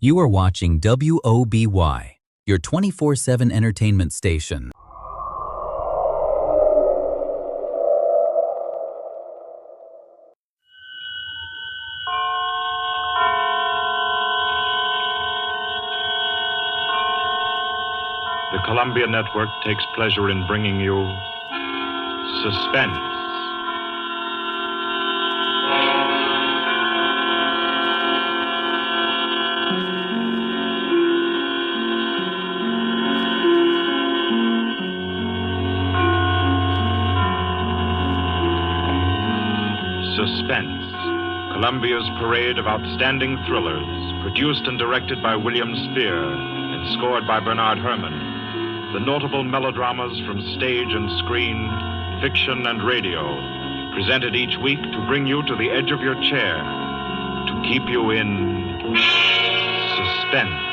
You are watching WOBY, your 24/7 entertainment station. The Columbia Network takes pleasure in bringing you Suspense. Suspense, Columbia's parade of outstanding thrillers, produced and directed by William Spear and scored by Bernard Herrmann. The notable melodramas from stage and screen, fiction and radio, presented each week to bring you to the edge of your chair, to keep you in suspense.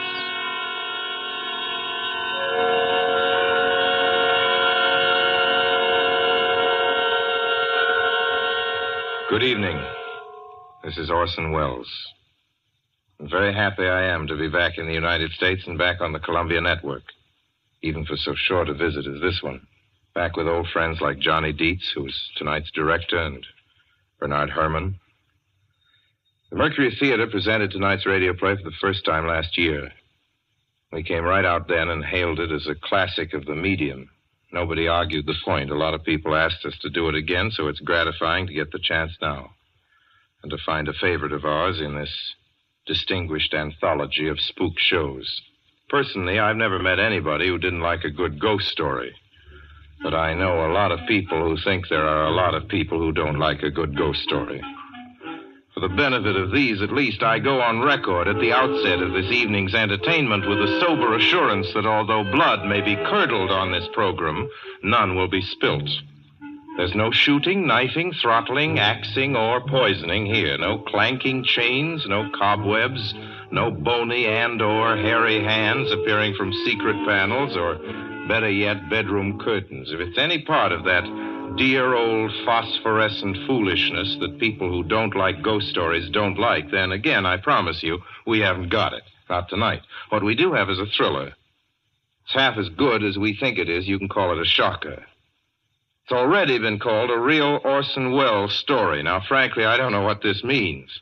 Good evening. This is Orson Welles. I'm very happy I am to be back in the United States and back on the Columbia Network, even for so short a visit as this one. Back with old friends like Johnny Dietz, who's tonight's director, and Bernard Herrmann. The Mercury Theater presented tonight's radio play for the first time last year. We came right out then and hailed it as a classic of the medium. Nobody argued the point. A lot of people asked us to do it again, so it's gratifying to get the chance now. And to find a favorite of ours in this distinguished anthology of spook shows. Personally, I've never met anybody who didn't like a good ghost story. But I know a lot of people who think there are a lot of people who don't like a good ghost story. For the benefit of these, at least, I go on record at the outset of this evening's entertainment with the sober assurance that although blood may be curdled on this program, none will be spilt. There's no shooting, knifing, throttling, axing, or poisoning here. No clanking chains, no cobwebs, no bony and or hairy hands appearing from secret panels, or better yet, bedroom curtains. If it's any part of that dear old phosphorescent foolishness that people who don't like ghost stories don't like, then again, I promise you, we haven't got it. Not tonight. What we do have is a thriller. It's half as good as we think it is. You can call it a shocker. It's already been called a real Orson Welles story. Now, frankly, I don't know what this means.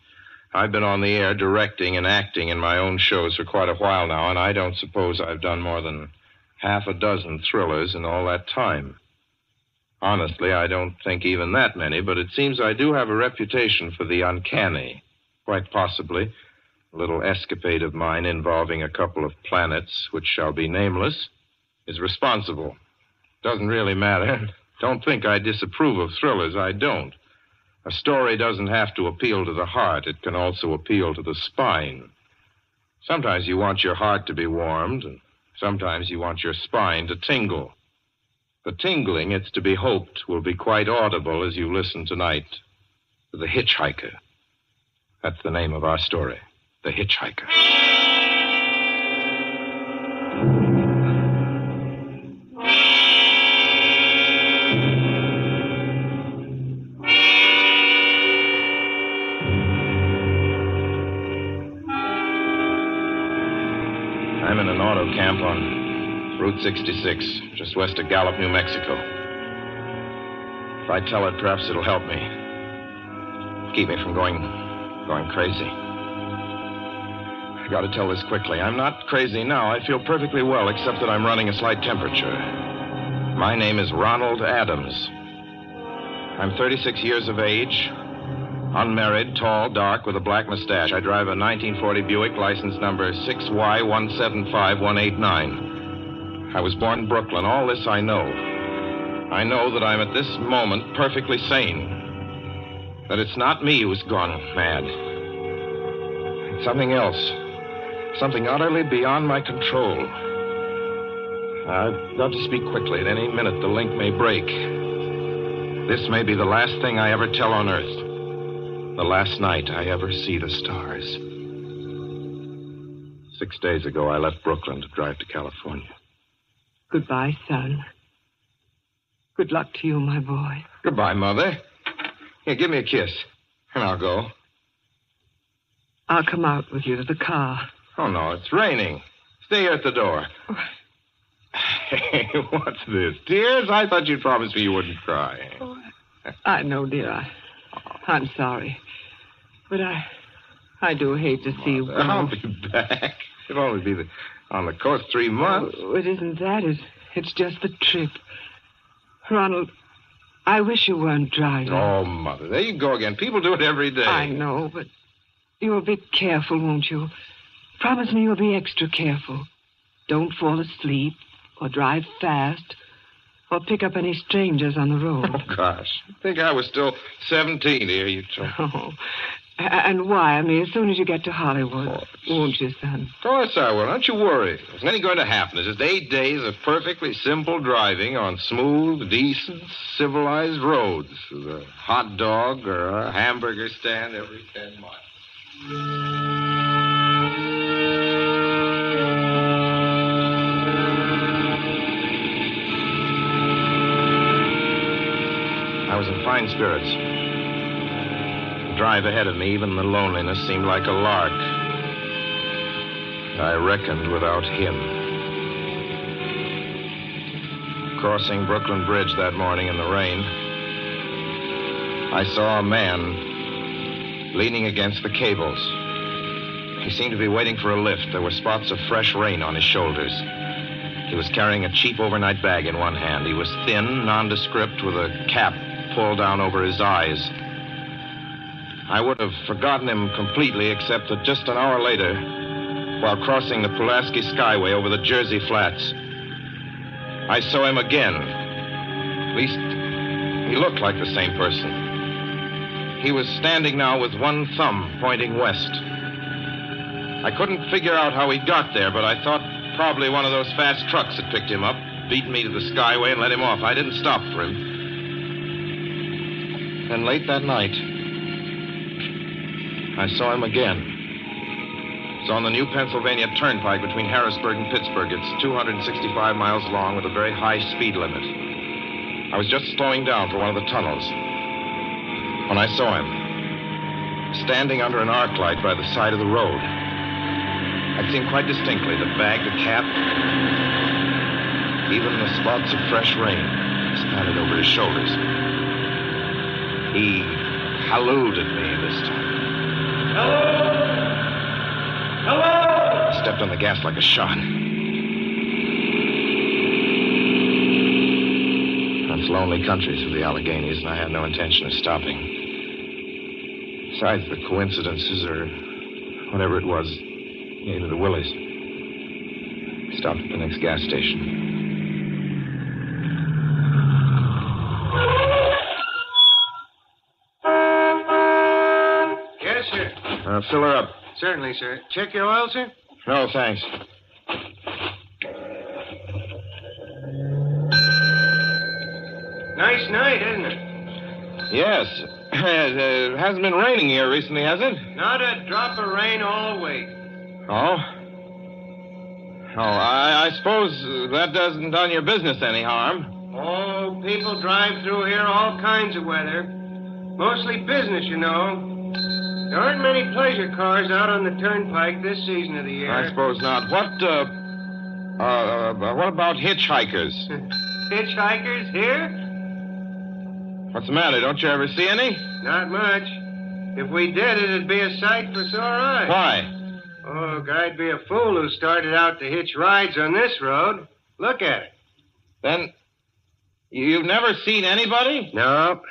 I've been on the air directing and acting in my own shows for quite a while now, and I don't suppose I've done more than half a dozen thrillers in all that time. Honestly, I don't think even that many, but it seems I do have a reputation for the uncanny. Quite possibly, a little escapade of mine involving a couple of planets, which shall be nameless, is responsible. Doesn't really matter. Don't think I disapprove of thrillers. I don't. A story doesn't have to appeal to the heart. It can also appeal to the spine. Sometimes you want your heart to be warmed, and sometimes you want your spine to tingle. The tingling, it's to be hoped, will be quite audible as you listen tonight to The Hitch-Hiker. That's the name of our story, The Hitch-Hiker. I'm in an auto camp on Route 66, just west of Gallup, New Mexico. If I tell it, perhaps it'll help me. Keep me from going crazy. I gotta tell this quickly. I'm not crazy now. I feel perfectly well, except that I'm running a slight temperature. My name is Ronald Adams. I'm 36 years of age, unmarried, tall, dark, with a black mustache. I drive a 1940 Buick, license number 6Y175189. I was born in Brooklyn. All this I know. I know that I'm at this moment perfectly sane. That it's not me who's gone mad. It's something else. Something utterly beyond my control. I've got to speak quickly. At any minute, the link may break. This may be the last thing I ever tell on Earth. The last night I ever see the stars. 6 days ago, I left Brooklyn to drive to California. Goodbye, son. Good luck to you, my boy. Goodbye, Mother. Here, give me a kiss, and I'll go. I'll come out with you to the car. Oh, no, it's raining. Stay here at the door. Hey, what's this? Tears? I thought you'd promised me you wouldn't cry. Oh, I know, dear. I'm sorry. But I do hate to see you go. I'll be back. It'll only be on the coast 3 months. Oh, it isn't that. It's just the trip. Ronald, I wish you weren't driving. Oh, Mother, there you go again. People do it every day. I know, but you'll be careful, won't you? Promise me you'll be extra careful. Don't fall asleep or drive fast or pick up any strangers on the road. Oh, gosh. I think I was still 17 here, you told me. Oh. And wire me as soon as you get to Hollywood. Won't you, son? Of course I will. Don't you worry. There's nothing going to happen. It's just 8 days of perfectly simple driving on smooth, decent, civilized roads with a hot dog or a hamburger stand every 10 miles. I was in fine spirits. The drive ahead of me, even the loneliness, seemed like a lark. I reckoned without him. Crossing Brooklyn Bridge that morning in the rain, I saw a man leaning against the cables. He seemed to be waiting for a lift. There were spots of fresh rain on his shoulders. He was carrying a cheap overnight bag in one hand. He was thin, nondescript, with a cap pulled down over his eyes. I would have forgotten him completely, except that just an hour later, while crossing the Pulaski Skyway over the Jersey Flats, I saw him again. At least, he looked like the same person. He was standing now with one thumb pointing west. I couldn't figure out how he got there, but I thought probably one of those fast trucks had picked him up, beaten me to the Skyway, and let him off. I didn't stop for him. Then late that night, I saw him again. It's on the New Pennsylvania Turnpike between Harrisburg and Pittsburgh. It's 265 miles long with a very high speed limit. I was just slowing down for one of the tunnels when I saw him, standing under an arc light by the side of the road. I'd seen quite distinctly the bag, the cap, even the spots of fresh rain spattered over his shoulders. He hallooed at me this time. Hello! Hello! I stepped on the gas like a shot. That's lonely country through the Alleghenies, and I had no intention of stopping. Besides, the coincidences, or whatever it was, gave me the willies. I stopped at the next gas station. Yes, sir. Fill her up. Certainly, sir. Check your oil, sir? No, thanks. Nice night, isn't it? Yes. It hasn't been raining here recently, has it? Not a drop of rain all week. Oh? Oh, I suppose that doesn't done your business any harm. Oh, people drive through here all kinds of weather. Mostly business, you know. There aren't many pleasure cars out on the turnpike this season of the year. I suppose not. What about hitchhikers? Hitchhikers here? What's the matter? Don't you ever see any? Not much. If we did, it'd be a sight for sore eyes. Why? Oh, guy'd be a fool who started out to hitch rides on this road. Look at it. Then, you've never seen anybody? No.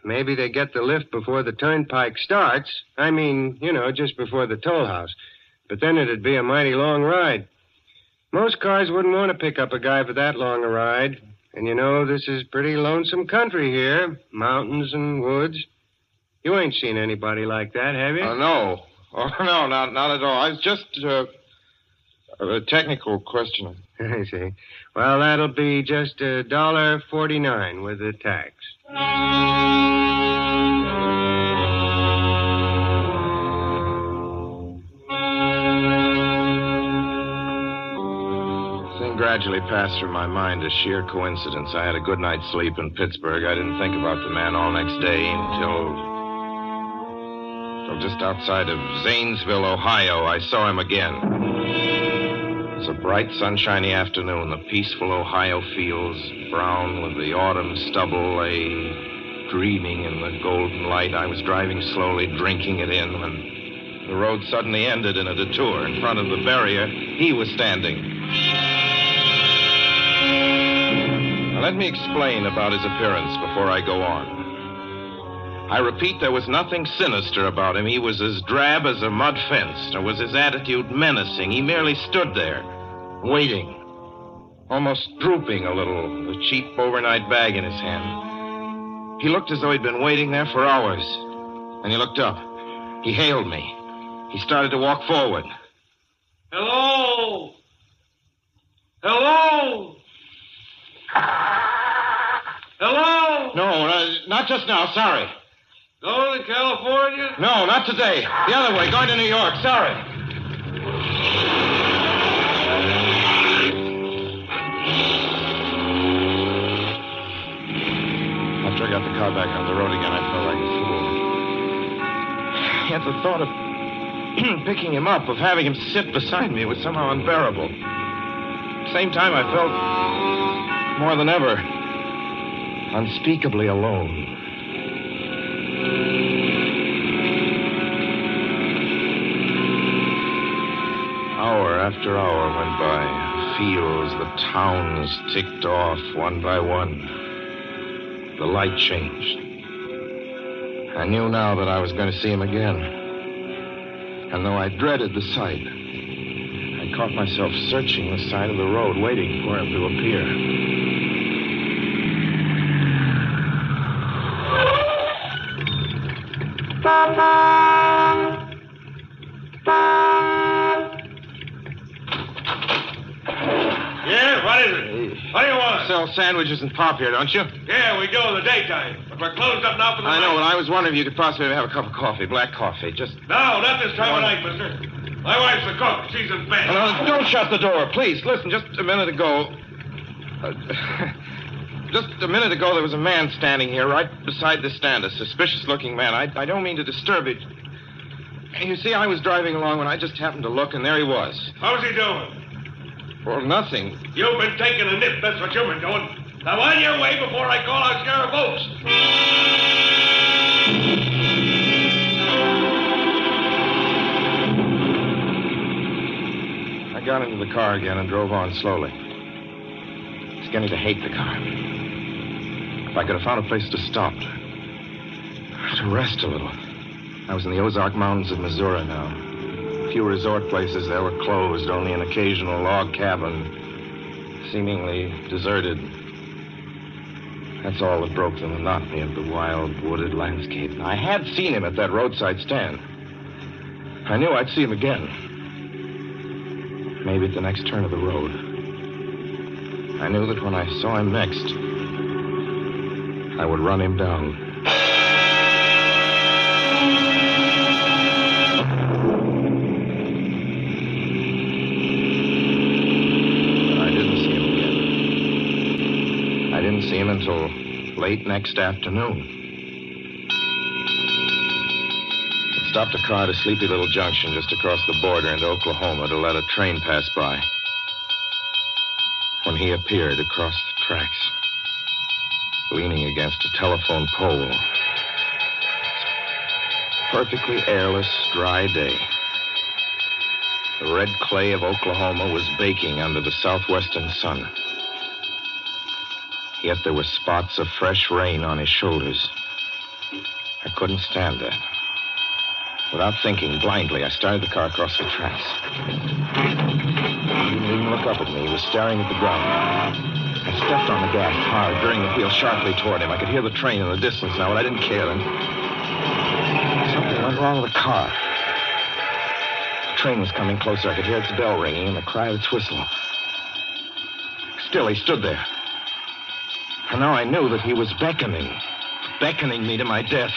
Maybe they get the lift before the turnpike starts. I mean, you know, just before the toll house. But then it'd be a mighty long ride. Most cars wouldn't want to pick up a guy for that long a ride. And you know, this is pretty lonesome country here. Mountains and woods. You ain't seen anybody like that, have you? No. Oh, no, not at all. I was just a technical question. I see. Well, that'll be just $1.49 with the tax. Gradually passed through my mind a sheer coincidence. I had a good night's sleep in Pittsburgh. I didn't think about the man all next day until just outside of Zanesville, Ohio, I saw him again. was a bright, sunshiny afternoon. The peaceful Ohio fields, brown with the autumn stubble, lay dreaming in the golden light. I was driving slowly, drinking it in, when the road suddenly ended in a detour. In front of the barrier, he was standing. Now, let me explain about his appearance before I go on. I repeat, there was nothing sinister about him. He was as drab as a mud fence, nor was his attitude menacing. He merely stood there, waiting, almost drooping a little, the cheap overnight bag in his hand. He looked as though he'd been waiting there for hours. And he looked up. He hailed me. He started to walk forward. Hello? Hello? Hello? No, not just now. Sorry. Going to California? No, not today. The other way, going to New York. Sorry. After I got the car back on the road again, I felt like a fool. Yet the thought of picking him up, of having him sit beside me, was somehow unbearable. At the same time, I felt, more than ever, unspeakably alone. Hour after hour went by. Fields, the towns ticked off one by one. The light changed. I knew now that I was going to see him again. And though I dreaded the sight, I caught myself searching the side of the road, waiting for him to appear. Yeah, what is it? What do you want? Sell sandwiches and pop here, don't you? Yeah, we do in the daytime. But we're closed up now for the I know, night. but I was wondering if you could possibly have a cup of coffee, black coffee, just... No, not this time of night, mister. My wife's a cook. She's in bed. No, don't shut the door, please. Listen, just a minute ago... just a minute ago, there was a man standing here right beside the stand, a suspicious-looking man. I don't mean to disturb it. You see, I was driving along when I just happened to look, and there he was. How's he doing? Well, nothing. You've been taking a nip. That's what you've been doing. Now, on your way before I call out Sheriff Oates. I got into the car again and drove on slowly. It's beginning to hate the car. If I could have found a place to stop, to rest a little. I was in the Ozark Mountains of Missouri now. A few resort places there were closed, only an occasional log cabin, seemingly deserted. That's all that broke the monotony of the wild, wooded landscape. I had seen him at that roadside stand. I knew I'd see him again. Maybe at the next turn of the road. I knew that when I saw him next, I would run him down. See him until late next afternoon. I stopped a car at a sleepy little junction just across the border into Oklahoma to let a train pass by. When he appeared across the tracks, leaning against a telephone pole. Perfectly airless, dry day. The red clay of Oklahoma was baking under the southwestern sun. Yet there were spots of fresh rain on his shoulders. I couldn't stand that. Without thinking, blindly, I started the car across the tracks. He didn't even look up at me. He was staring at the ground. I stepped on the gas hard, veering the wheel sharply toward him. I could hear the train in the distance now, but I didn't care. And something went wrong with the car. The train was coming closer. I could hear its bell ringing and the cry of its whistle. Still, he stood there. And now I knew that he was beckoning me to my death.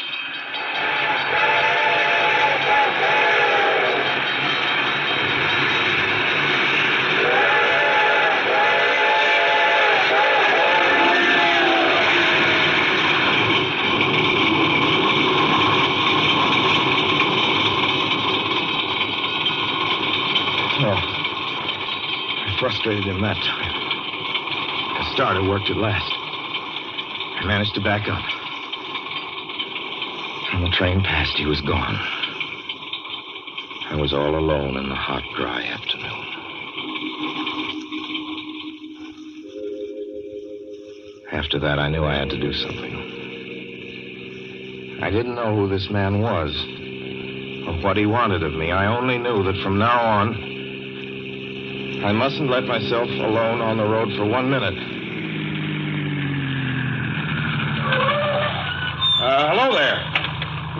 frustrated him that time. The starter worked at last. I managed to back up. When the train passed, he was gone. I was all alone in the hot, dry afternoon. After that, I knew I had to do something. I didn't know who this man was or what he wanted of me. I only knew that from now on, I mustn't let myself alone on the road for 1 minute. Hello there.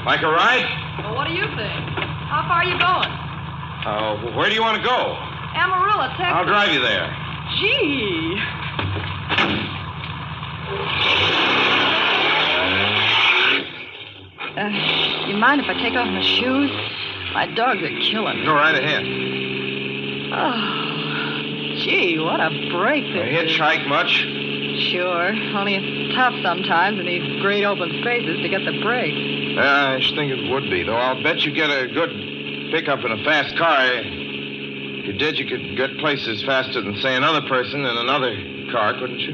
Like a ride? Well, what do you think? How far are you going? Where do you want to go? Amarillo, Texas. I'll drive you there. Gee. You mind if I take off my shoes? My dogs are killing me. Go right ahead. Oh, gee, what a break You this is. hitchhike much? Sure, only it's tough sometimes in these great open spaces to get the break. I should think it would be, though I'll bet you get a good pickup in a fast car. If you did, you could get places faster than, say, another person in another car, couldn't you?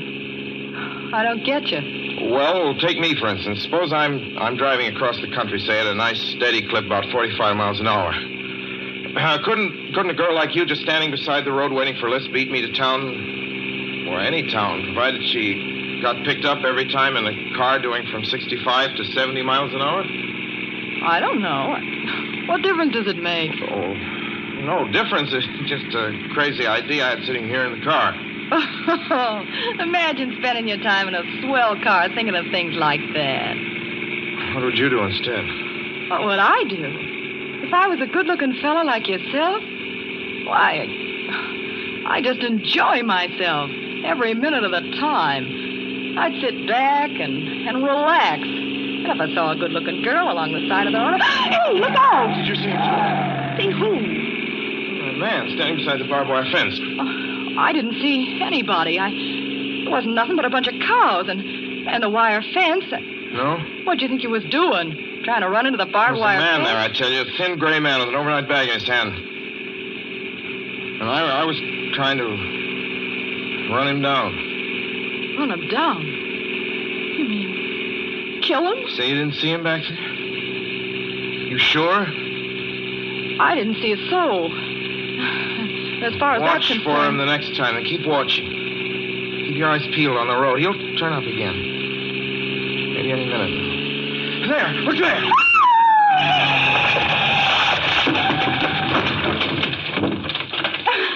I don't get you. Well, take me, for instance. Suppose I'm driving across the country, say, at a nice, steady clip, about 45 miles an hour. Couldn't a girl like you just standing beside the road waiting for lifts beat me to town, or any town, provided she got picked up every time in a car doing from 65 to 70 miles an hour? I don't know. What difference does it make? Oh, no difference. It's just a crazy idea I had sitting here in the car. Imagine spending your time in a swell car thinking of things like that. What would you do instead? What would I do? If I was a good-looking fellow like yourself, why, I just enjoy myself every minute of the time. I'd sit back and relax. And if I saw a good-looking girl along the side of the road... Hey, look out! Did you see him? See who? A man standing beside the barbed wire fence. I didn't see anybody. There wasn't nothing but a bunch of cows and a wire fence. No? What'd you think you was doing? Trying to run into the barbed wire There's a man fence? there, I tell you. A thin gray man with an overnight bag in his hand. And I was trying to run him down. Run him down? You mean kill him? Say you didn't see him back there? You sure? I didn't see a soul. As far as that's Watch concerned... for him the next time and keep watching. Keep your eyes peeled on the road. He'll turn up again. Maybe any minute now. There! Look there!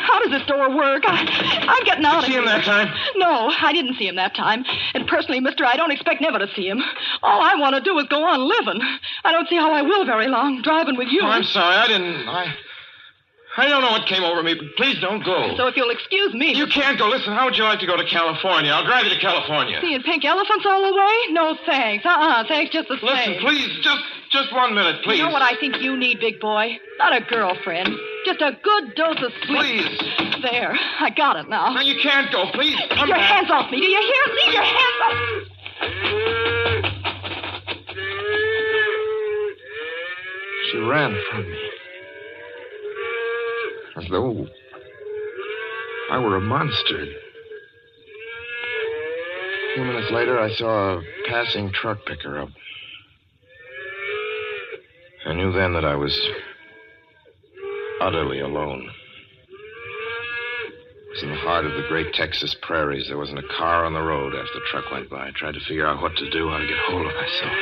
How does this door work? I'm getting out of See here. him that time? No, I didn't see him that time. And personally, mister, I don't expect never to see him. All I want to do is go on living. I don't see how I will very long, driving with you. Oh, I'm sorry. I don't know what came over me, but please don't go. So if you'll excuse me... You can't go. Listen, how would you like to go to California? I'll drive you to California. Seeing pink elephants all the way? No, thanks. Thanks just the same. Listen, please, just 1 minute, please. You know what I think you need, big boy? Not a girlfriend. Just a good dose of sleep. Please. There. I got it now. No, you can't go. Please, Keep come your back. hands off me. Do you hear? Leave your hands off. She ran from me. As though I were a monster. A few minutes later, I saw a passing truck pick her up. I knew then that I was utterly alone. It was in the heart of the great Texas prairies. There wasn't a car on the road after the truck went by. I tried to figure out what to do, how to get hold of myself.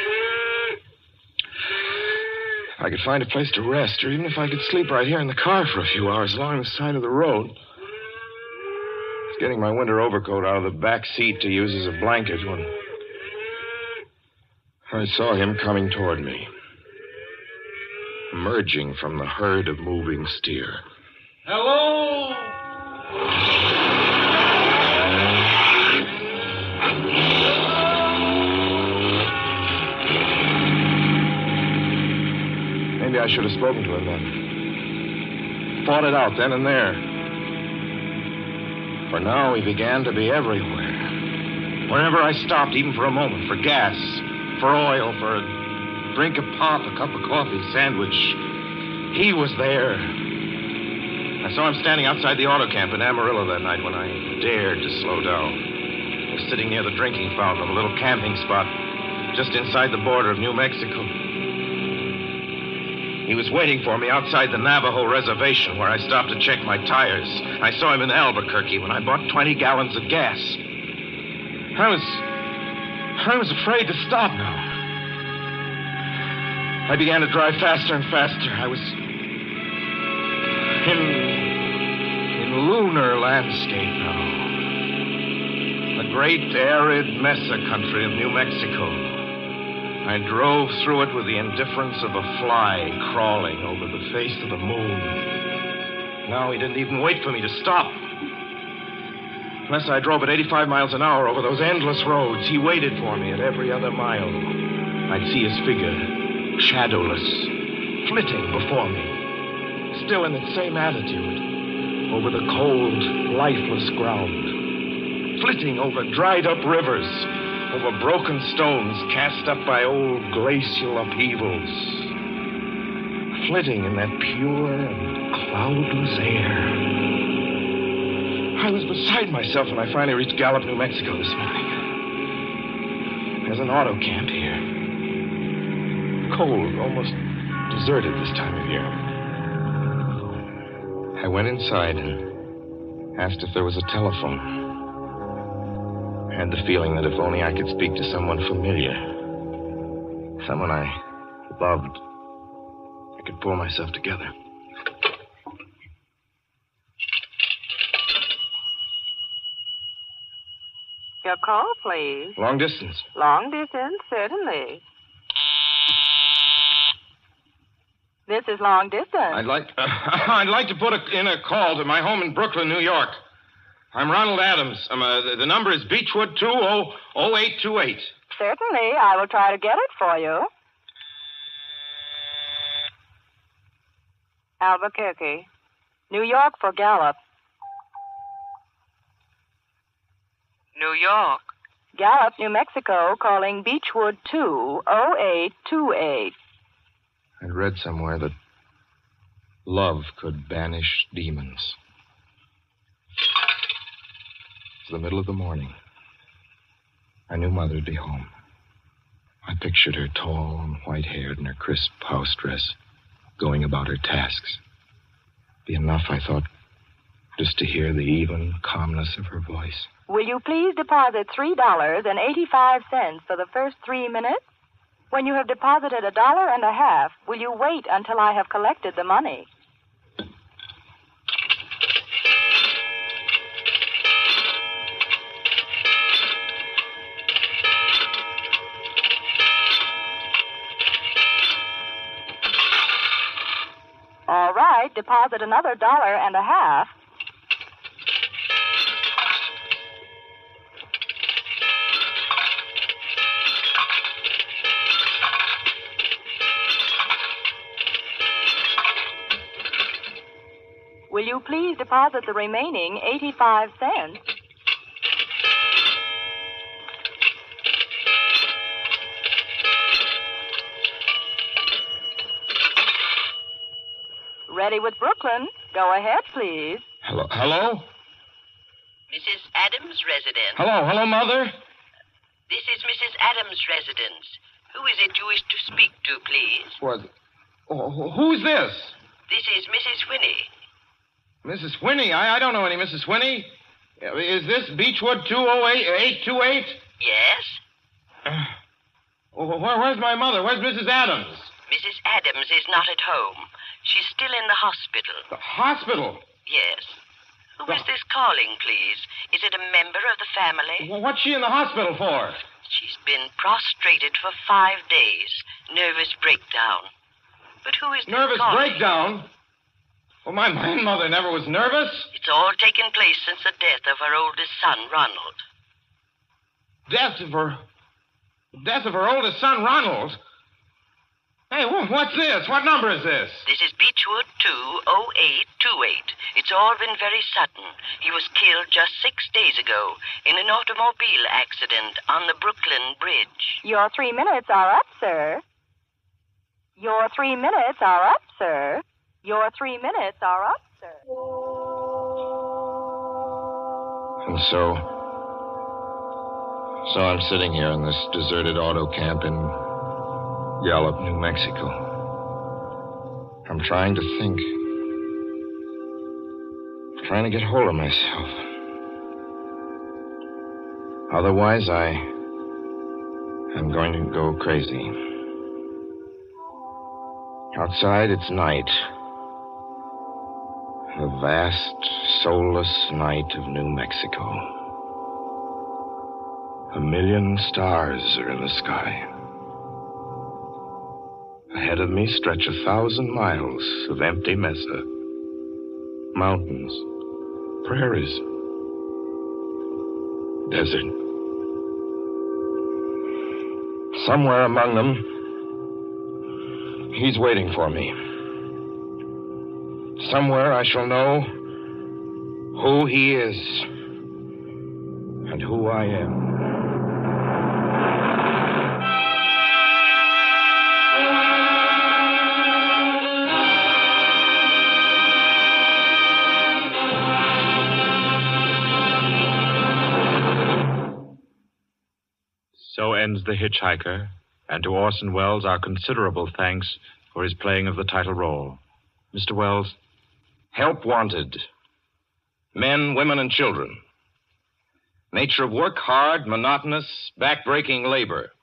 If I could find a place to rest, or even if I could sleep right here in the car for a few hours along the side of the road. I was getting my winter overcoat out of the back seat to use as a blanket when I saw him coming toward me, emerging from the herd of moving steer. Hello? Maybe I should have spoken to him then. Fought it out then and there. For now, he began to be everywhere. Wherever I stopped, even for a moment, for gas, for oil, for a drink of pop, a cup of coffee, sandwich, he was there. I saw him standing outside the auto camp in Amarillo that night when I dared to slow down. I was sitting near the drinking fountain of a little camping spot just inside the border of New Mexico. He was waiting for me outside the Navajo reservation where I stopped to check my tires. I saw him in Albuquerque when I bought 20 gallons of gas. I was afraid to stop now. I began to drive faster and faster. I was in lunar landscape now. The great arid mesa country of New Mexico. I drove through it with the indifference of a fly crawling over the face of the moon. Now he didn't even wait for me to stop. Unless I drove at 85 miles an hour over those endless roads, he waited for me at every other mile. I'd see his figure, shadowless, flitting before me, still in its same attitude, over the cold, lifeless ground, flitting over dried-up rivers, over broken stones cast up by old glacial upheavals, flitting in that pure and cloudless air. I was beside myself when I finally reached Gallup, New Mexico this morning. There's an auto camp here. Cold, almost deserted this time of year. I went inside and asked if there was a telephone. I had the feeling that if only I could speak to someone familiar, someone I loved, I could pull myself together. Your call, please. Long distance. Long distance, certainly. This is long distance. I'd like to put in a call to my home in Brooklyn, New York. I'm Ronald Adams. The number is Beechwood 20828. Certainly, I will try to get it for you. Albuquerque. New York for Gallup. New York. Gallup, New Mexico, calling Beechwood 20828. I'd read somewhere that love could banish demons. It's the middle of the morning. I knew Mother'd be home. I pictured her tall and white-haired in her crisp house dress, going about her tasks. Be enough, I thought, just to hear the even calmness of her voice. Will you please deposit $3.85 for the first 3 minutes? When you have deposited $1.50, will you wait until I have collected the money? All right, deposit another $1.50. Will you please deposit the remaining 85 cents? Ready with Brooklyn. Go ahead, please. Hello? Mrs. Adams' residence. Hello, Mother? This is Mrs. Adams' residence. Who is it you wish to speak to, please? What? Oh, who's this? This is Mrs. Whinney. Mrs. Whinney? I don't know any Mrs. Whinney. Is this Beechwood 20828? Yes? Where's my mother? Where's Mrs. Adams? Mrs. Adams is not at home. She's still in the hospital. The hospital? Yes. Who is this calling, please? Is it a member of the family? Well, what's she in the hospital for? She's been prostrated for 5 days. Nervous breakdown. But who is this Nervous calling? breakdown? Well, my mother never was nervous. It's all taken place since the death of her oldest son, Ronald. Death of her oldest son, Ronald? Hey, what's this? What number is this? This is Beechwood 20828. It's all been very sudden. He was killed just 6 days ago in an automobile accident on the Brooklyn Bridge. Your 3 minutes are up, sir. Your 3 minutes are up, sir. Your 3 minutes are up, sir. And so I'm sitting here in this deserted auto camp in Gallup, New Mexico. I'm trying to think. Trying to get hold of myself. Otherwise, I'm going to go crazy. Outside, it's night. The vast, soulless night of New Mexico. 1,000,000 stars are in the sky. Ahead of me stretch 1,000 miles of empty mesa. Mountains, prairies, desert. Somewhere among them, he's waiting for me. Somewhere I shall know who he is and who I am. So ends The Hitch-Hiker, and to Orson Welles our considerable thanks for his playing of the title role. Mr. Welles? Help wanted. Men, women, and children. Nature of work, hard, monotonous, back-breaking labor.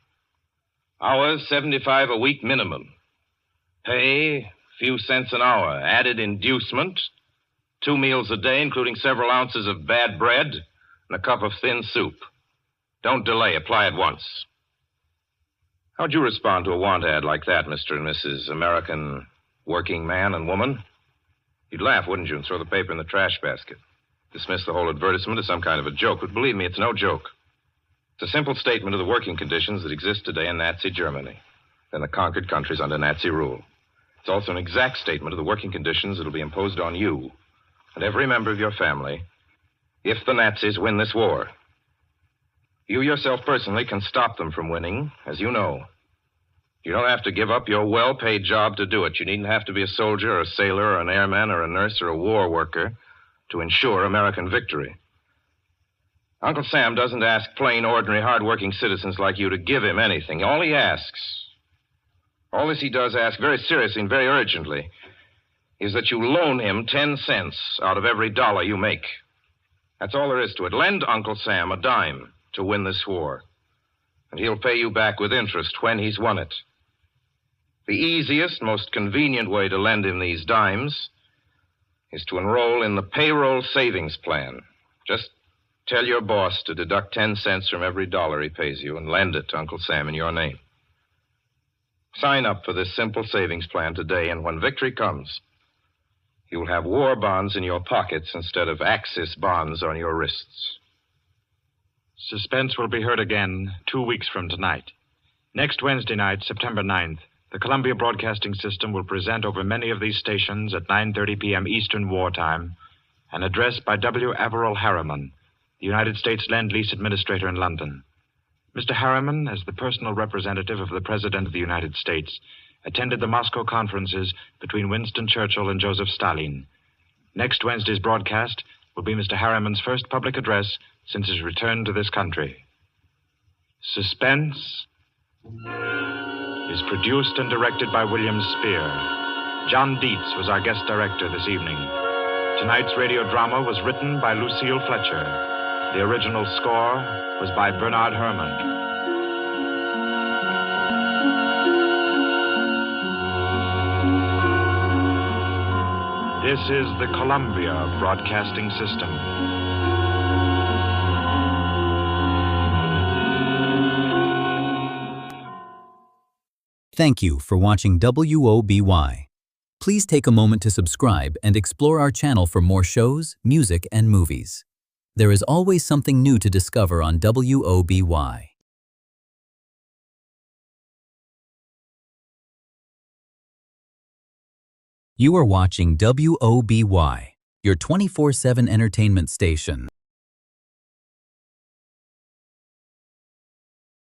Hours, 75 a week minimum. Pay, few cents an hour. Added inducement, 2 meals a day, including several ounces of bad bread and a cup of thin soup. Don't delay. Apply at once. How'd you respond to a want ad like that, Mr. and Mrs. American working man and woman? You'd laugh, wouldn't you, and throw the paper in the trash basket. Dismiss the whole advertisement as some kind of a joke. But believe me, it's no joke. It's a simple statement of the working conditions that exist today in Nazi Germany and the conquered countries under Nazi rule. It's also an exact statement of the working conditions that will be imposed on you and every member of your family if the Nazis win this war. You yourself personally can stop them from winning, as you know. You don't have to give up your well-paid job to do it. You needn't have to be a soldier or a sailor or an airman or a nurse or a war worker to ensure American victory. Uncle Sam doesn't ask plain, ordinary, hard-working citizens like you to give him anything. All he asks, all this he does ask very seriously and very urgently, is that you loan him 10 cents out of every dollar you make. That's all there is to it. Lend Uncle Sam a dime to win this war, and he'll pay you back with interest when he's won it. The easiest, most convenient way to lend him these dimes is to enroll in the payroll savings plan. Just tell your boss to deduct 10 cents from every dollar he pays you and lend it to Uncle Sam in your name. Sign up for this simple savings plan today, and when victory comes, you'll have war bonds in your pockets instead of Axis bonds on your wrists. Suspense will be heard again 2 weeks from tonight. Next Wednesday night, September 9th, the Columbia Broadcasting System will present over many of these stations at 9:30 p.m. Eastern Wartime an address by W. Averill Harriman, the United States Lend-Lease Administrator in London. Mr. Harriman, as the personal representative of the President of the United States, attended the Moscow conferences between Winston Churchill and Joseph Stalin. Next Wednesday's broadcast will be Mr. Harriman's first public address since his return to this country. Suspense is produced and directed by William Spear. John Dietz was our guest director this evening. Tonight's radio drama was written by Lucille Fletcher. The original score was by Bernard Herrmann. This is the Columbia Broadcasting System. Thank you for watching WOBY. Please take a moment to subscribe and explore our channel for more shows, music, and movies. There is always something new to discover on WOBY. You are watching WOBY, your 24/7 entertainment station.